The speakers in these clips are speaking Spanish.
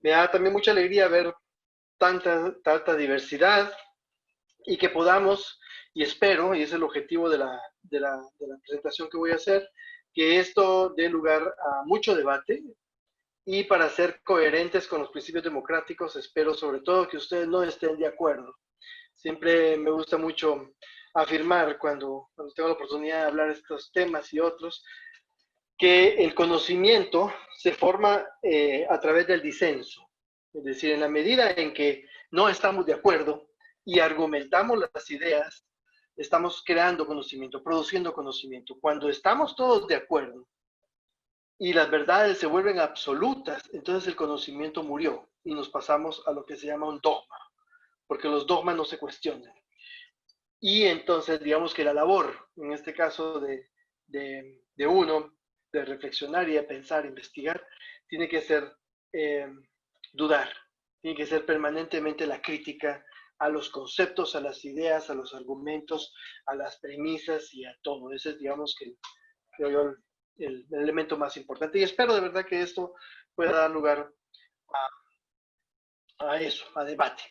Me da también mucha alegría ver tanta diversidad y que podamos, y espero, y es el objetivo de la presentación que voy a hacer, que esto dé lugar a mucho debate y para ser coherentes con los principios democráticos, espero sobre todo que ustedes no estén de acuerdo. Siempre me gusta mucho afirmar cuando tengo la oportunidad de hablar de estos temas y otros, que el conocimiento se forma a través del disenso. Es decir, en la medida en que no estamos de acuerdo y argumentamos las ideas, estamos creando conocimiento, produciendo conocimiento. Cuando estamos todos de acuerdo y las verdades se vuelven absolutas, entonces el conocimiento murió y nos pasamos a lo que se llama un dogma, porque los dogmas no se cuestionan. Y entonces, digamos que la labor, en este caso de uno, de reflexionar y de pensar, investigar, tiene que ser eh, dudar, tiene que ser permanentemente la crítica a los conceptos, a las ideas, a los argumentos, a las premisas y a todo. Ese es, digamos, que creo yo, el elemento más importante. Y espero de verdad que esto pueda dar lugar a eso, a debate.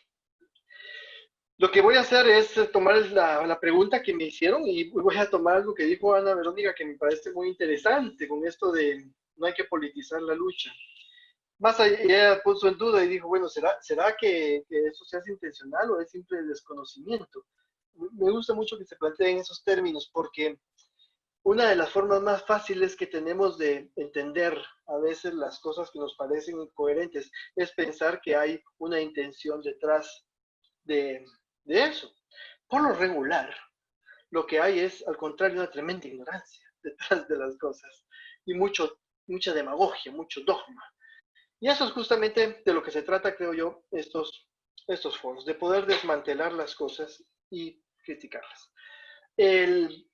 Lo que voy a hacer es tomar la pregunta que me hicieron y voy a tomar algo que dijo Ana Verónica que me parece muy interesante con esto de no hay que politizar la lucha. Más allá, ella puso en duda y dijo, bueno, ¿será que eso se hace intencional o es simple desconocimiento? Me gusta mucho que se planteen esos términos porque una de las formas más fáciles que tenemos de entender a veces las cosas que nos parecen incoherentes es pensar que hay una intención detrás de, de eso. Por lo regular, lo que hay es, al contrario, una tremenda ignorancia detrás de las cosas y mucha demagogia, mucho dogma. Y eso es justamente de lo que se trata, creo yo, estos foros, de poder desmantelar las cosas y criticarlas. El,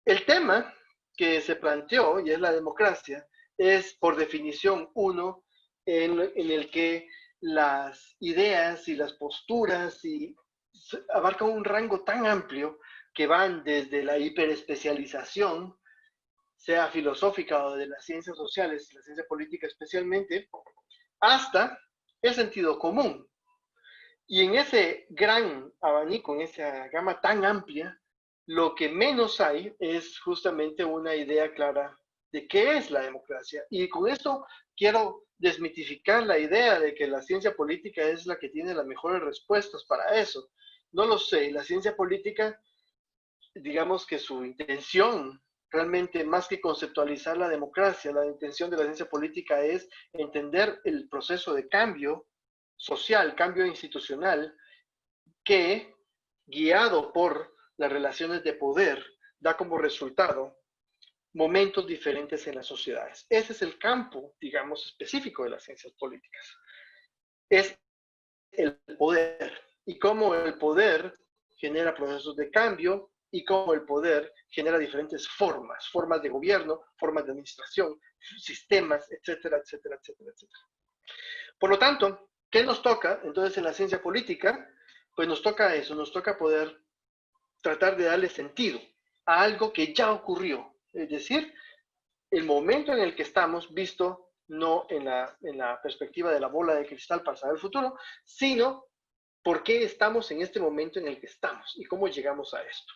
el tema que se planteó, y es la democracia, es por definición uno en el que las ideas y las posturas abarcan un rango tan amplio que van desde la hiperespecialización, sea filosófica o de las ciencias sociales y la ciencia política especialmente, hasta el sentido común. Y en ese gran abanico, en esa gama tan amplia, lo que menos hay es justamente una idea clara de qué es la democracia. Y con esto quiero desmitificar la idea de que la ciencia política es la que tiene las mejores respuestas para eso. No lo sé, la ciencia política, digamos que su intención realmente más que conceptualizar la democracia, la intención de la ciencia política es entender el proceso de cambio social, cambio institucional, que, guiado por las relaciones de poder, da como resultado momentos diferentes en las sociedades. Ese es el campo, digamos, específico de las ciencias políticas. Es el poder y cómo el poder genera procesos de cambio y cómo el poder genera diferentes formas de gobierno, formas de administración, sistemas, etcétera, etcétera, etcétera, etcétera. Por lo tanto, ¿qué nos toca entonces en la ciencia política? Pues nos toca eso, nos toca poder tratar de darle sentido a algo que ya ocurrió, es decir, el momento en el que estamos visto no en la perspectiva de la bola de cristal para saber el futuro, sino por qué estamos en este momento en el que estamos y cómo llegamos a esto.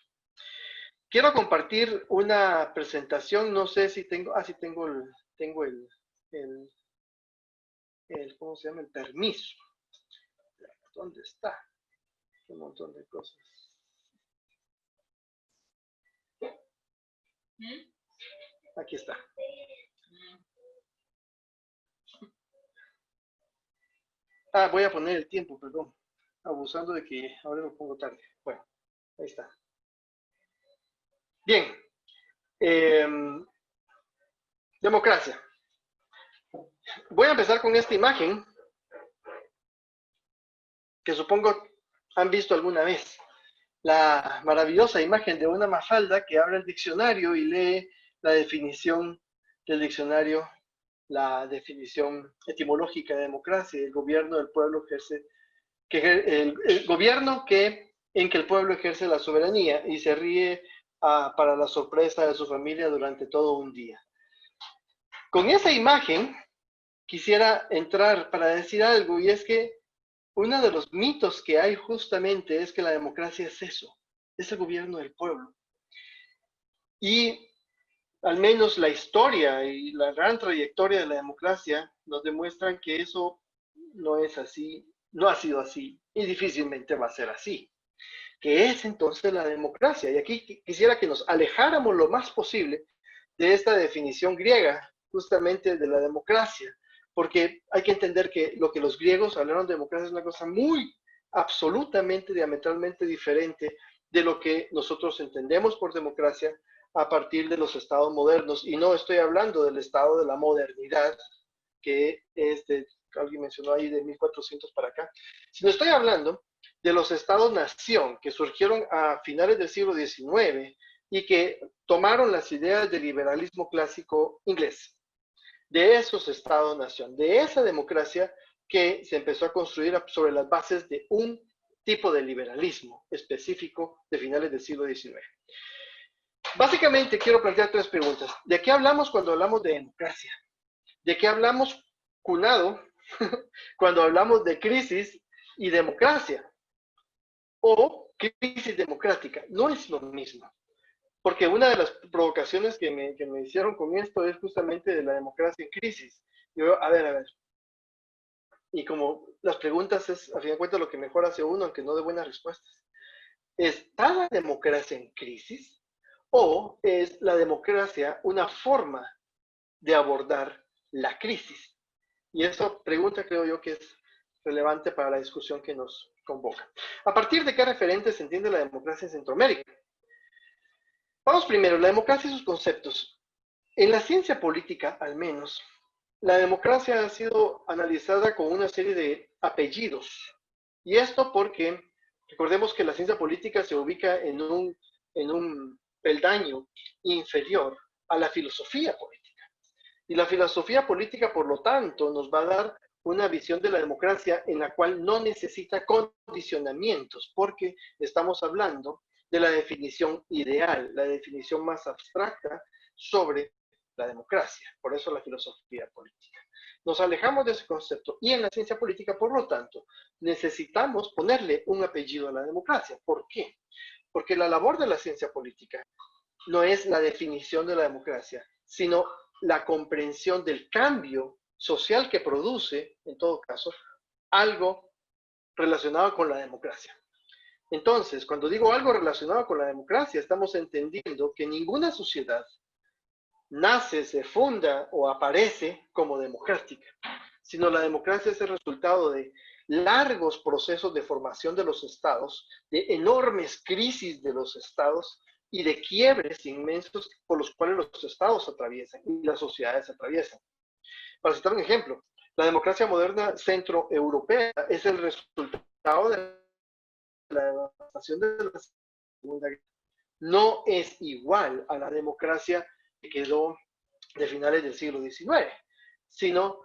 Quiero compartir una presentación, no sé si tengo, sí tengo el, ¿cómo se llama? El permiso. ¿Dónde está? Un montón de cosas. Aquí está. Voy a poner el tiempo, perdón. Abusando de que ahora lo pongo tarde. Bueno, ahí está. Bien. Eh, democracia. Voy a empezar con esta imagen que supongo han visto alguna vez. La maravillosa imagen de una mafalda que abre el diccionario y lee la definición del diccionario, la definición etimológica de democracia. El gobierno del pueblo ejerce, el gobierno en que el pueblo ejerce la soberanía y se ríe para la sorpresa de su familia durante todo un día. Con esa imagen quisiera entrar para decir algo, y es que uno de los mitos que hay justamente es que la democracia es eso, es el gobierno del pueblo. Y al menos la historia y la gran trayectoria de la democracia nos demuestran que eso no es así, no ha sido así y difícilmente va a ser así. ¿Qué es entonces la democracia? Y aquí quisiera que nos alejáramos lo más posible de esta definición griega, justamente de la democracia, porque hay que entender que lo que los griegos hablaron de democracia es una cosa muy absolutamente, diametralmente diferente de lo que nosotros entendemos por democracia a partir de los estados modernos. Y no estoy hablando del estado de la modernidad, que es de, alguien mencionó ahí, de 1400 para acá, sino estoy hablando de los estados-nación que surgieron a finales del siglo XIX y que tomaron las ideas del liberalismo clásico inglés, de esos estados-nación, de esa democracia que se empezó a construir sobre las bases de un tipo de liberalismo específico de finales del siglo XIX. Básicamente quiero plantear tres preguntas. ¿De qué hablamos cuando hablamos de democracia? ¿De qué hablamos, cunado, cuando hablamos de crisis y democracia? O crisis democrática. No es lo mismo. Porque una de las provocaciones que me hicieron con esto es justamente de la democracia en crisis. Yo, a ver. Y como las preguntas es, a fin de cuentas, lo que mejor hace uno, aunque no de buenas respuestas. ¿Está la democracia en crisis? ¿O es la democracia una forma de abordar la crisis? Y esa pregunta creo yo que es relevante para la discusión que nos convoca. ¿A partir de qué referentes se entiende la democracia en Centroamérica? Vamos primero, la democracia y sus conceptos. En la ciencia política, al menos, la democracia ha sido analizada con una serie de apellidos. Y esto porque, recordemos que la ciencia política se ubica en un peldaño inferior a la filosofía política. Y la filosofía política, por lo tanto, nos va a dar una visión de la democracia en la cual no necesita condicionamientos, porque estamos hablando de la definición ideal, la definición más abstracta sobre la democracia. Por eso la filosofía política. Nos alejamos de ese concepto y en la ciencia política, por lo tanto, necesitamos ponerle un apellido a la democracia. ¿Por qué? Porque la labor de la ciencia política no es la definición de la democracia, sino la comprensión del cambio social que produce, en todo caso, algo relacionado con la democracia. Entonces, cuando digo algo relacionado con la democracia, estamos entendiendo que ninguna sociedad nace, se funda o aparece como democrática, sino la democracia es el resultado de largos procesos de formación de los estados, de enormes crisis de los estados y de quiebres inmensos por los cuales los estados atraviesan y las sociedades atraviesan. Para citar un ejemplo, la democracia moderna centroeuropea es el resultado de la devastación de la Segunda Guerra. No es igual a la democracia que quedó de finales del siglo XIX, sino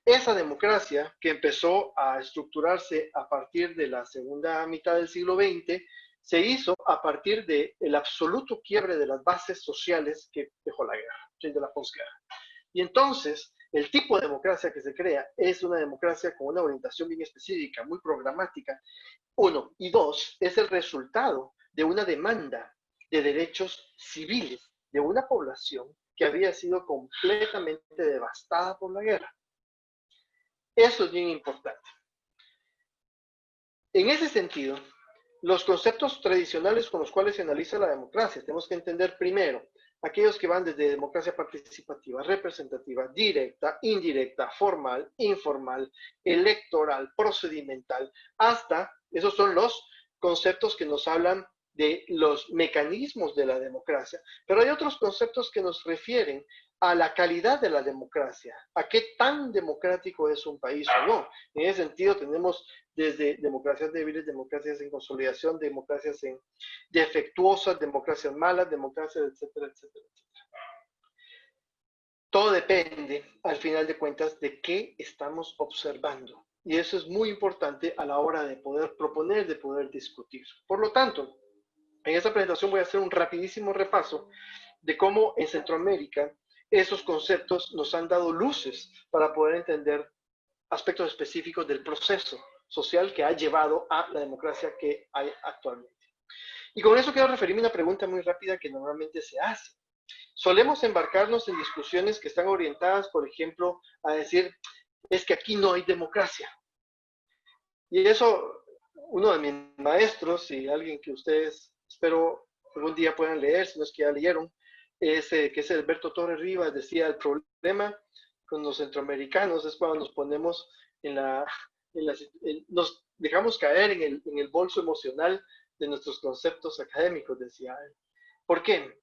esa democracia que empezó a estructurarse a partir de la segunda mitad del siglo XX se hizo a partir del absoluto quiebre de las bases sociales que dejó la guerra, de la posguerra. Y entonces, el tipo de democracia que se crea es una democracia con una orientación bien específica, muy programática. Uno. Y dos, es el resultado de una demanda de derechos civiles de una población que había sido completamente devastada por la guerra. Eso es bien importante. En ese sentido, los conceptos tradicionales con los cuales se analiza la democracia, tenemos que entender primero aquellos que van desde democracia participativa, representativa, directa, indirecta, formal, informal, electoral, procedimental, hasta, esos son los conceptos que nos hablan de los mecanismos de la democracia, pero hay otros conceptos que nos refieren a la calidad de la democracia, a qué tan democrático es un país o no. En ese sentido tenemos desde democracias débiles, democracias en consolidación, democracias en defectuosas, democracias malas, democracias, etcétera, etcétera, etcétera. Todo depende, al final de cuentas, de qué estamos observando. Y eso es muy importante a la hora de poder proponer, de poder discutir. Por lo tanto, en esta presentación voy a hacer un rapidísimo repaso de cómo en Centroamérica esos conceptos nos han dado luces para poder entender aspectos específicos del proceso social que ha llevado a la democracia que hay actualmente. Y con eso quiero referirme a una pregunta muy rápida que normalmente se hace. Solemos embarcarnos en discusiones que están orientadas, por ejemplo, a decir, es que aquí no hay democracia. Y eso, uno de mis maestros y alguien que ustedes espero algún día puedan leer, si no es que ya leyeron, que es Alberto Torres Rivas, decía, el problema con los centroamericanos es cuando nos ponemos nos dejamos caer en el bolso emocional de nuestros conceptos académicos, decía él. ¿Por qué?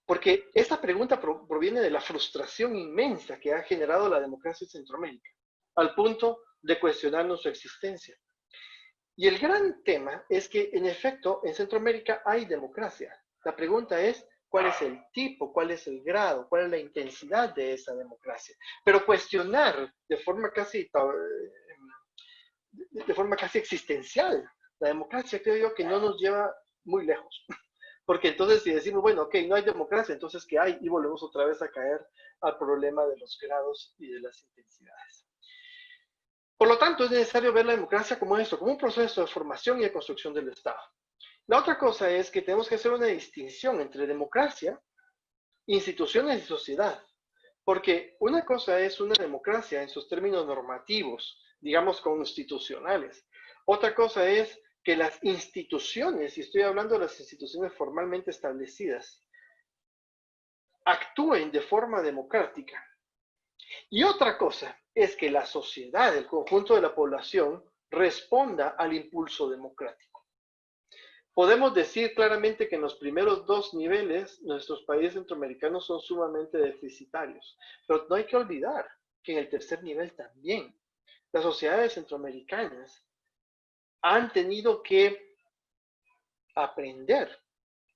Porque esta pregunta proviene de la frustración inmensa que ha generado la democracia en Centroamérica, al punto de cuestionarnos su existencia. Y el gran tema es que, en efecto, en Centroamérica hay democracia. La pregunta es, ¿cuál es el tipo, cuál es el grado, cuál es la intensidad de esa democracia? Pero cuestionar de forma casi existencial la democracia, creo yo que no nos lleva muy lejos. Porque entonces si decimos, bueno, ok, no hay democracia, entonces ¿qué hay? Y volvemos otra vez a caer al problema de los grados y de las intensidades. Por lo tanto, es necesario ver la democracia como esto, como un proceso de formación y de construcción del Estado. La otra cosa es que tenemos que hacer una distinción entre democracia, instituciones y sociedad. Porque una cosa es una democracia en sus términos normativos, digamos constitucionales. Otra cosa es que las instituciones, y estoy hablando de las instituciones formalmente establecidas, actúen de forma democrática. Y otra cosa es que la sociedad, el conjunto de la población, responda al impulso democrático. Podemos decir claramente que en los primeros dos niveles nuestros países centroamericanos son sumamente deficitarios, pero no hay que olvidar que en el tercer nivel también las sociedades centroamericanas han tenido que aprender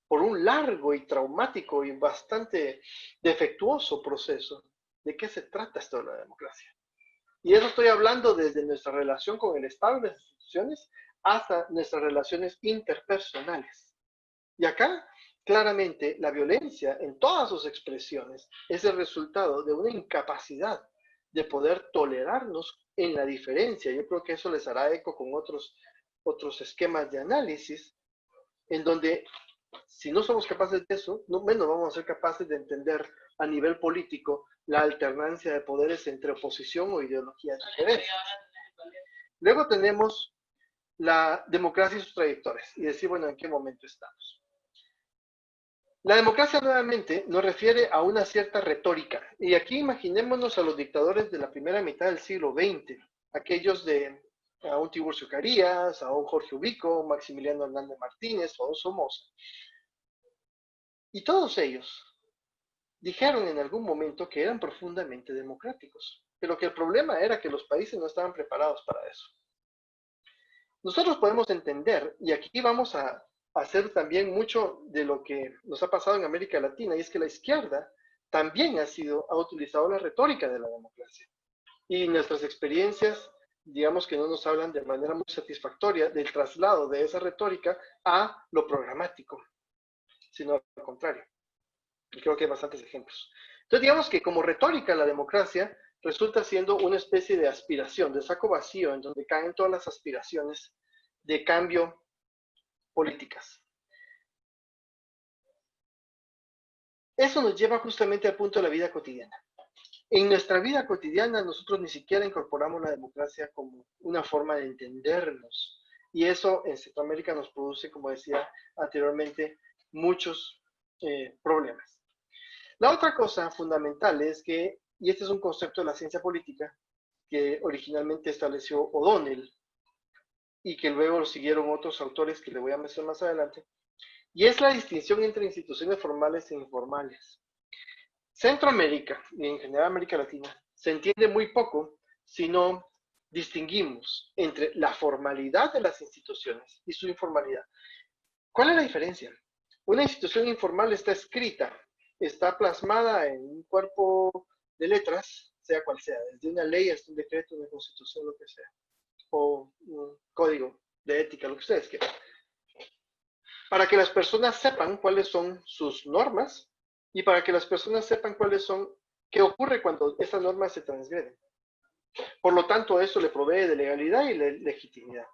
por un largo y traumático y bastante defectuoso proceso de qué se trata esto de la democracia. Y eso estoy hablando desde nuestra relación con el Estado y las instituciones hasta nuestras relaciones interpersonales. Y acá, claramente, la violencia en todas sus expresiones es el resultado de una incapacidad de poder tolerarnos en la diferencia. Yo creo que eso les hará eco con otros esquemas de análisis, en donde si no somos capaces de eso, no menos vamos a ser capaces de entender a nivel político la alternancia de poderes entre oposición o ideologías diferentes. Luego tenemos la democracia y sus trayectorias y decir, bueno, ¿en qué momento estamos? La democracia nuevamente nos refiere a una cierta retórica. Y aquí imaginémonos a los dictadores de la primera mitad del siglo XX, aquellos de a un Tiburcio Carías, a un Jorge Ubico, Maximiliano Hernández Martínez, o a un Somoza. Y todos ellos dijeron en algún momento que eran profundamente democráticos, pero que el problema era que los países no estaban preparados para eso. Nosotros podemos entender, y aquí vamos a hacer también mucho de lo que nos ha pasado en América Latina, y es que la izquierda también ha utilizado la retórica de la democracia. Y nuestras experiencias, digamos que no nos hablan de manera muy satisfactoria del traslado de esa retórica a lo programático, sino al contrario. Y creo que hay bastantes ejemplos. Entonces, digamos que como retórica la democracia resulta siendo una especie de aspiración, de saco vacío, en donde caen todas las aspiraciones de cambio políticas. Eso nos lleva justamente al punto de la vida cotidiana. En nuestra vida cotidiana nosotros ni siquiera incorporamos la democracia como una forma de entendernos. Y eso en Centroamérica nos produce, como decía anteriormente, muchos problemas. La otra cosa fundamental es que, y este es un concepto de la ciencia política que originalmente estableció O'Donnell y que luego lo siguieron otros autores que le voy a mencionar más adelante, y es la distinción entre instituciones formales e informales. Centroamérica, y en general América Latina, se entiende muy poco si no distinguimos entre la formalidad de las instituciones y su informalidad. ¿Cuál es la diferencia? Una institución informal está escrita, está plasmada en un cuerpo de letras, sea cual sea, desde una ley hasta un decreto, una constitución, lo que sea, o un código de ética, lo que ustedes quieran, para que las personas sepan cuáles son sus normas y para que las personas sepan cuáles son, qué ocurre cuando estas normas se transgreden. Por lo tanto, eso le provee de legalidad y legitimidad.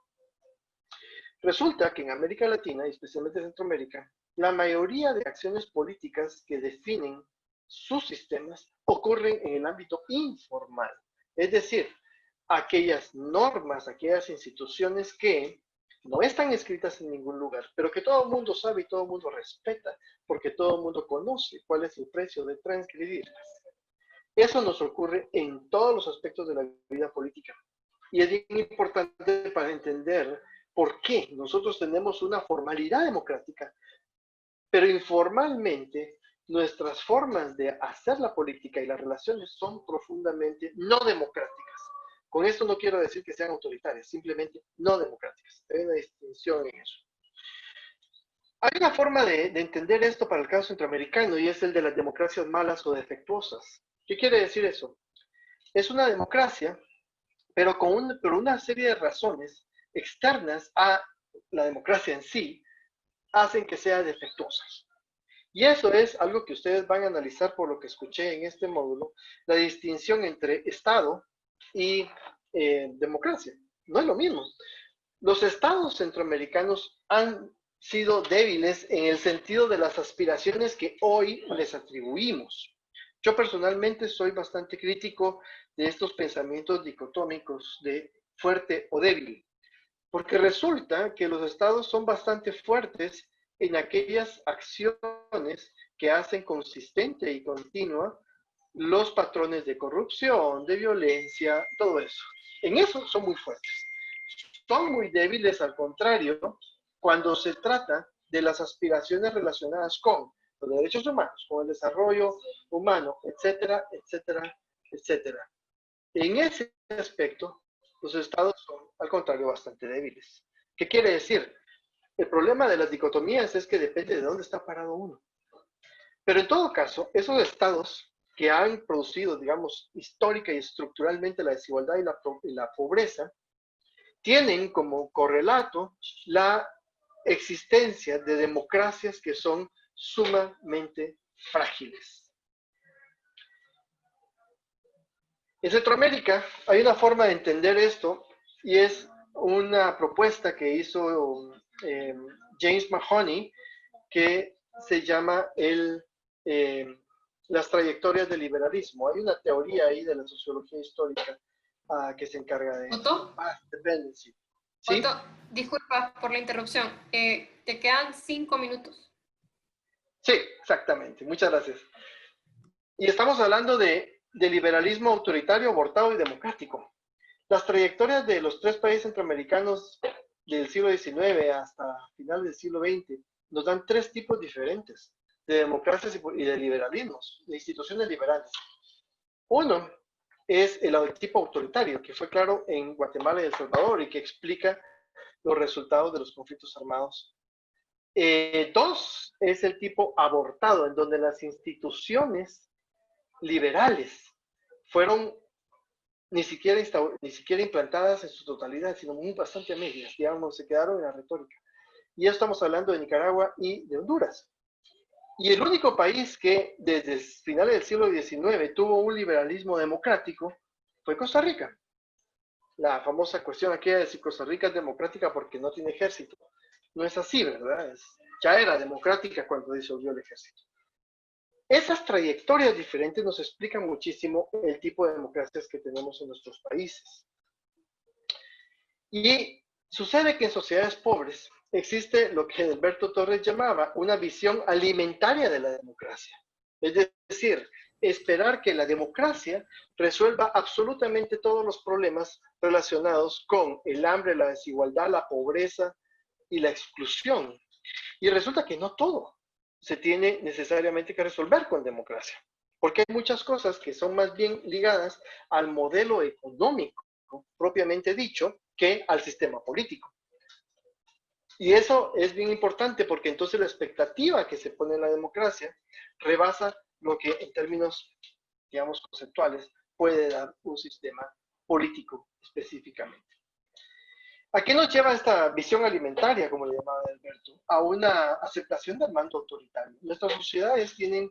Resulta que en América Latina, y especialmente en Centroamérica, la mayoría de acciones políticas que definen sus sistemas ocurren en el ámbito informal. Es decir, aquellas normas, aquellas instituciones que no están escritas en ningún lugar, pero que todo el mundo sabe y todo el mundo respeta, porque todo el mundo conoce cuál es el precio de transgredirlas. Eso nos ocurre en todos los aspectos de la vida política. Y es bien importante para entender por qué nosotros tenemos una formalidad democrática, pero informalmente nuestras formas de hacer la política y las relaciones son profundamente no democráticas. Con esto no quiero decir que sean autoritarias, simplemente no democráticas. Hay una distinción en eso. Hay una forma de entender esto para el caso centroamericano y es el de las democracias malas o defectuosas. ¿Qué quiere decir eso? Es una democracia, pero por una serie de razones externas a la democracia en sí, hacen que sea defectuosa. Y eso es algo que ustedes van a analizar por lo que escuché en este módulo, la distinción entre Estado y democracia. No es lo mismo. Los estados centroamericanos han sido débiles en el sentido de las aspiraciones que hoy les atribuimos. Yo personalmente soy bastante crítico de estos pensamientos dicotómicos de fuerte o débil, porque resulta que los estados son bastante fuertes en aquellas acciones que hacen consistente y continua los patrones de corrupción, de violencia, todo eso. En eso son muy fuertes. Son muy débiles, al contrario, cuando se trata de las aspiraciones relacionadas con los derechos humanos, con el desarrollo humano, etcétera, etcétera, etcétera. En ese aspecto, los estados son, al contrario, bastante débiles. ¿Qué quiere decir? El problema de las dicotomías es que depende de dónde está parado uno. Pero en todo caso, esos estados que han producido, digamos, histórica y estructuralmente la desigualdad y la pobreza, tienen como correlato la existencia de democracias que son sumamente frágiles. En Centroamérica hay una forma de entender esto y es una propuesta que hizo James Mahoney que se llama las trayectorias del liberalismo. Hay una teoría ahí de la sociología histórica que se encarga de Otto, dependency. ¿Sí? Otto, disculpa por la interrupción. Te quedan 5 minutos. Sí, exactamente. Muchas gracias. Y estamos hablando de liberalismo autoritario, abortado y democrático. Las trayectorias de los tres países centroamericanos del siglo XIX hasta finales del siglo XX nos dan tres tipos diferentes de democracias y de liberalismos, de instituciones liberales. Uno es el tipo autoritario, que fue claro en Guatemala y El Salvador y que explica los resultados de los conflictos armados. Dos es el tipo abortado, en donde las instituciones liberales fueron ni siquiera implantadas en su totalidad, sino muy bastante a medias, digamos, se quedaron en la retórica. Y ya estamos hablando de Nicaragua y de Honduras. Y el único país que desde finales del siglo XIX tuvo un liberalismo democrático fue Costa Rica. La famosa cuestión aquella de si Costa Rica es democrática porque no tiene ejército. No es así, ¿verdad? Ya era democrática cuando disolvió el ejército. Esas trayectorias diferentes nos explican muchísimo el tipo de democracias que tenemos en nuestros países. Y sucede que en sociedades pobres existe lo que Alberto Torres llamaba una visión alimentaria de la democracia. Es decir, esperar que la democracia resuelva absolutamente todos los problemas relacionados con el hambre, la desigualdad, la pobreza y la exclusión. Y resulta que no todo se tiene necesariamente que resolver con democracia, porque hay muchas cosas que son más bien ligadas al modelo económico, propiamente dicho, que al sistema político. Y eso es bien importante porque entonces la expectativa que se pone en la democracia rebasa lo que en términos, digamos, conceptuales puede dar un sistema político específicamente. ¿A qué nos lleva esta visión alimentaria, como le llamaba Alberto? A una aceptación del mando autoritario. Nuestras sociedades tienen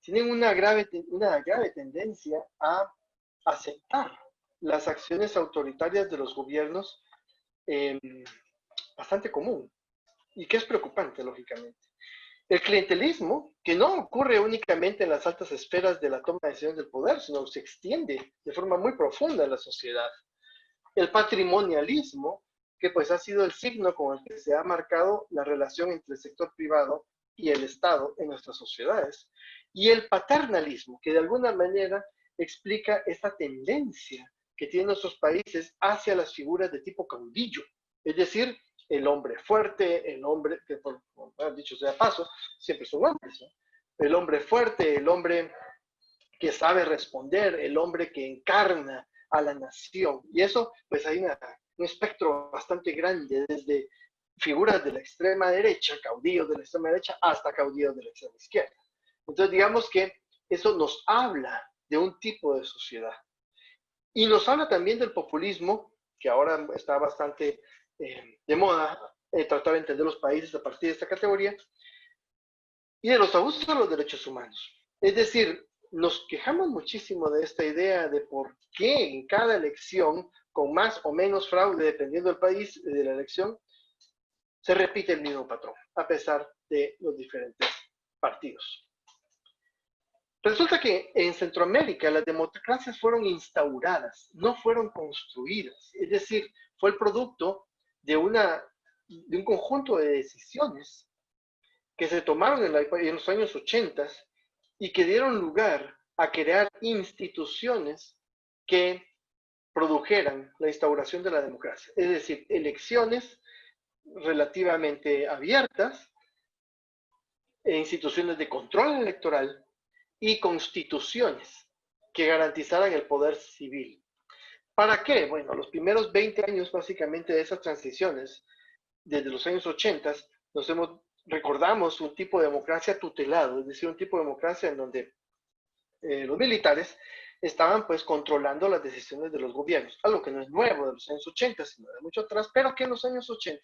tienen una grave tendencia a aceptar las acciones autoritarias de los gobiernos, eh, bastante común, y que es preocupante, lógicamente. El clientelismo, que no ocurre únicamente en las altas esferas de la toma de decisiones del poder, sino que se extiende de forma muy profunda en la sociedad. El patrimonialismo, que pues ha sido el signo con el que se ha marcado la relación entre el sector privado y el Estado en nuestras sociedades. Y el paternalismo, que de alguna manera explica esta tendencia que tienen nuestros países hacia las figuras de tipo caudillo, es decir, el hombre fuerte, el hombre, que por dicho sea paso, siempre son hombres, ¿no? El hombre fuerte, el hombre que sabe responder, el hombre que encarna a la nación. Y eso, pues hay un espectro bastante grande, desde figuras de la extrema derecha, caudillos de la extrema derecha, hasta caudillos de la extrema izquierda. Entonces, digamos que eso nos habla de un tipo de sociedad. Y nos habla también del populismo, que ahora está bastante de moda, tratar de entender los países a partir de esta categoría, y de los abusos de los derechos humanos. Es decir, nos quejamos muchísimo de esta idea de por qué en cada elección, con más o menos fraude, dependiendo del país de la elección, se repite el mismo patrón, a pesar de los diferentes partidos. Resulta que en Centroamérica las democracias fueron instauradas, no fueron construidas. Es decir, fue el producto de un conjunto de decisiones que se tomaron en los años 80 y que dieron lugar a crear instituciones que produjeran la instauración de la democracia. Es decir, elecciones relativamente abiertas, instituciones de control electoral y constituciones que garantizaran el poder civil. ¿Para qué? Bueno, los primeros 20 años básicamente de esas transiciones, desde los años 80, recordamos un tipo de democracia tutelado, es decir, un tipo de democracia en donde los militares estaban pues controlando las decisiones de los gobiernos, algo que no es nuevo de los años 80, sino de mucho atrás, pero que en los años 80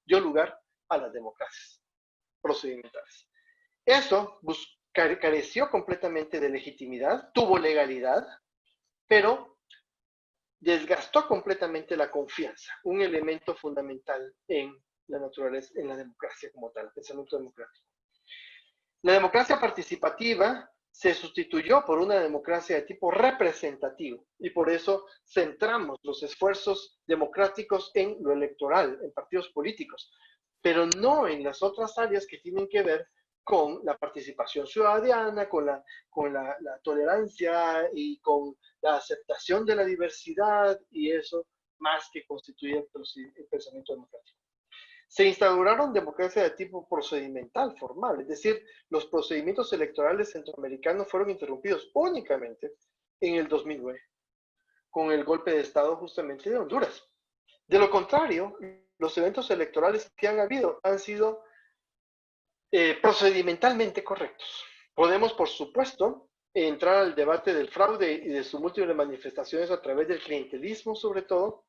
dio lugar a las democracias procedimentales. Eso careció completamente de legitimidad, tuvo legalidad, pero desgastó completamente la confianza, un elemento fundamental en la naturaleza, en la democracia como tal, el pensamiento democrático. La democracia participativa se sustituyó por una democracia de tipo representativo y por eso centramos los esfuerzos democráticos en lo electoral, en partidos políticos, pero no en las otras áreas que tienen que ver con la participación ciudadana, con la tolerancia y con la aceptación de la diversidad, y eso más que constituye el pensamiento democrático. Se instauraron democracias de tipo procedimental, formal, es decir, los procedimientos electorales centroamericanos fueron interrumpidos únicamente en el 2009, con el golpe de Estado justamente de Honduras. De lo contrario, los eventos electorales que han habido han sido procedimentalmente correctos. Podemos, por supuesto, entrar al debate del fraude y de sus múltiples manifestaciones a través del clientelismo, sobre todo,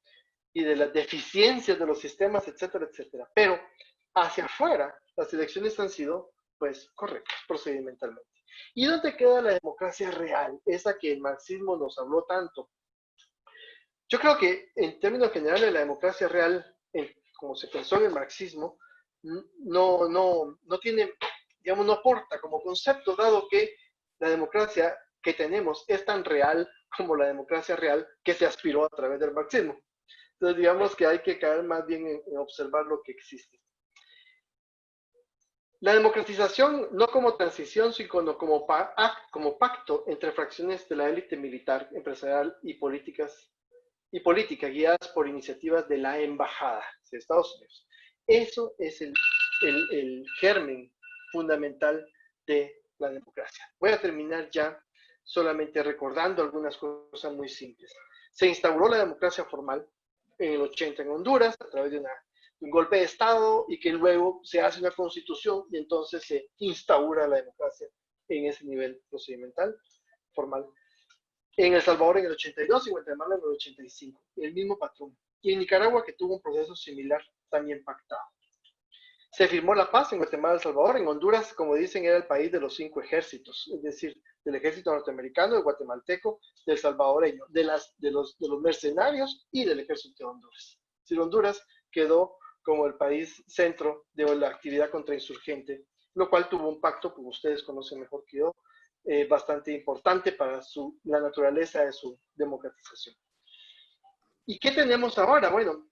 y de las deficiencias de los sistemas, etcétera, etcétera. Pero hacia afuera, las elecciones han sido, pues, correctas, procedimentalmente. ¿Y dónde queda la democracia real? Esa que el marxismo nos habló tanto. Yo creo que, en términos generales, la democracia real, como se pensó en el marxismo, no tiene, digamos, no aporta como concepto, dado que la democracia que tenemos es tan real como la democracia real que se aspiró a través del marxismo. Entonces, digamos que hay que caer más bien en observar lo que existe. La democratización, no como transición, sino como pacto entre fracciones de la élite militar, empresarial y política guiadas por iniciativas de la embajada de Estados Unidos. Eso es el germen fundamental de la democracia. Voy a terminar ya solamente recordando algunas cosas muy simples. Se instauró la democracia formal en el 80 en Honduras a través de un golpe de Estado, y que luego se hace una constitución y entonces se instaura la democracia en ese nivel procedimental formal. En El Salvador en el 82 y Guatemala en el 85, el mismo patrón. Y en Nicaragua, que tuvo un proceso similar, también pactado. Se firmó la paz en Guatemala, El Salvador. En Honduras, como dicen, era el país de los 5 ejércitos, es decir, del ejército norteamericano, del guatemalteco, del salvadoreño, de los mercenarios y del ejército de Honduras. Es decir, Honduras quedó como el país centro de la actividad contrainsurgente, lo cual tuvo un pacto, como ustedes conocen mejor que yo, bastante importante para la naturaleza de su democratización. ¿Y qué tenemos ahora? Bueno,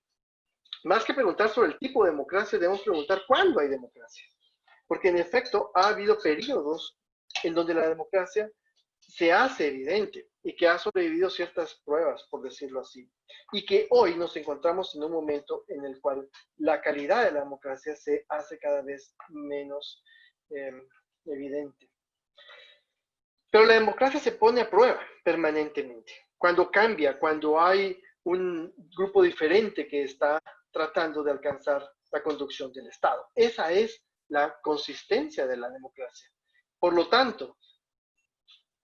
más que preguntar sobre el tipo de democracia, debemos preguntar cuándo hay democracia. Porque en efecto ha habido periodos en donde la democracia se hace evidente y que ha sobrevivido ciertas pruebas, por decirlo así. Y que hoy nos encontramos en un momento en el cual la calidad de la democracia se hace cada vez menos evidente. Pero la democracia se pone a prueba permanentemente. Cuando cambia, cuando hay un grupo diferente que está tratando de alcanzar la conducción del Estado. Esa es la consistencia de la democracia. Por lo tanto,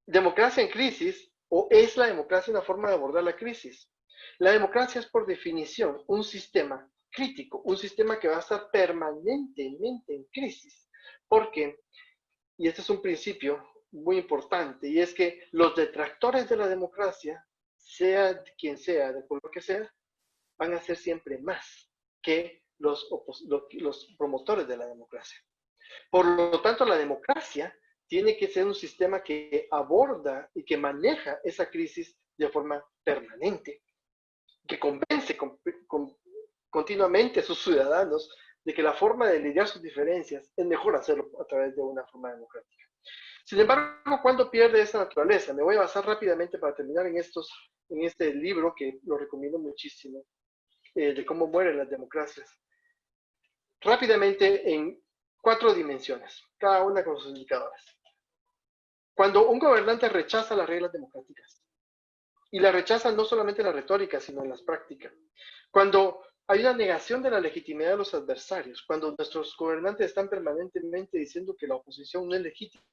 democracia en crisis, o es la democracia una forma de abordar la crisis. La democracia es por definición un sistema crítico, un sistema que va a estar permanentemente en crisis. Porque, y este es un principio muy importante, y es que los detractores de la democracia, sea quien sea, de color que sea, van a ser siempre más que los promotores de la democracia. Por lo tanto, la democracia tiene que ser un sistema que aborda y que maneja esa crisis de forma permanente, que convence continuamente a sus ciudadanos de que la forma de lidiar sus diferencias es mejor hacerlo a través de una forma democrática. Sin embargo, ¿cuándo pierde esa naturaleza? Me voy a basar rápidamente para terminar en este libro que lo recomiendo muchísimo, de cómo mueren las democracias. Rápidamente en 4 dimensiones, cada una con sus indicadores. Cuando un gobernante rechaza las reglas democráticas, y la rechaza no solamente en la retórica, sino en las prácticas. Cuando hay una negación de la legitimidad de los adversarios, cuando nuestros gobernantes están permanentemente diciendo que la oposición no es legítima,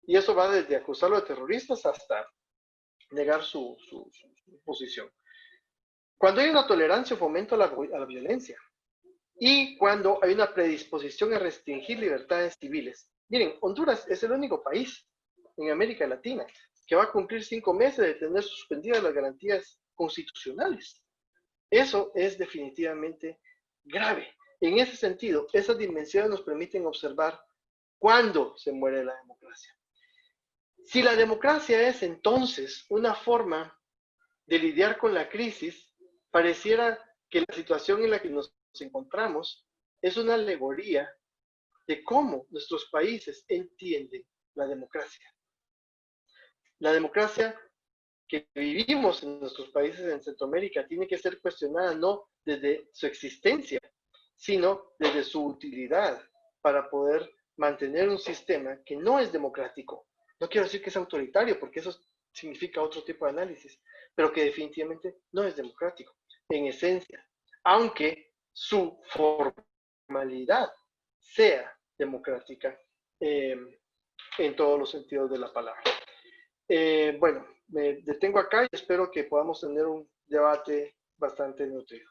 y eso va desde acusarlo de terroristas hasta negar su posición. Cuando hay una tolerancia o fomento a la violencia, y cuando hay una predisposición a restringir libertades civiles. Miren, Honduras es el único país en América Latina que va a cumplir 5 meses de tener suspendidas las garantías constitucionales. Eso es definitivamente grave. En ese sentido, esas dimensiones nos permiten observar cuándo se muere la democracia. Si la democracia es entonces una forma de lidiar con la crisis, pareciera que la situación en la que nos encontramos es una alegoría de cómo nuestros países entienden la democracia. La democracia que vivimos en nuestros países en Centroamérica tiene que ser cuestionada no desde su existencia, sino desde su utilidad para poder mantener un sistema que no es democrático. No quiero decir que es autoritario, porque eso significa otro tipo de análisis, pero que definitivamente no es democrático, en esencia, aunque su formalidad sea democrática en todos los sentidos de la palabra. Bueno, me detengo acá y espero que podamos tener un debate bastante nutrido.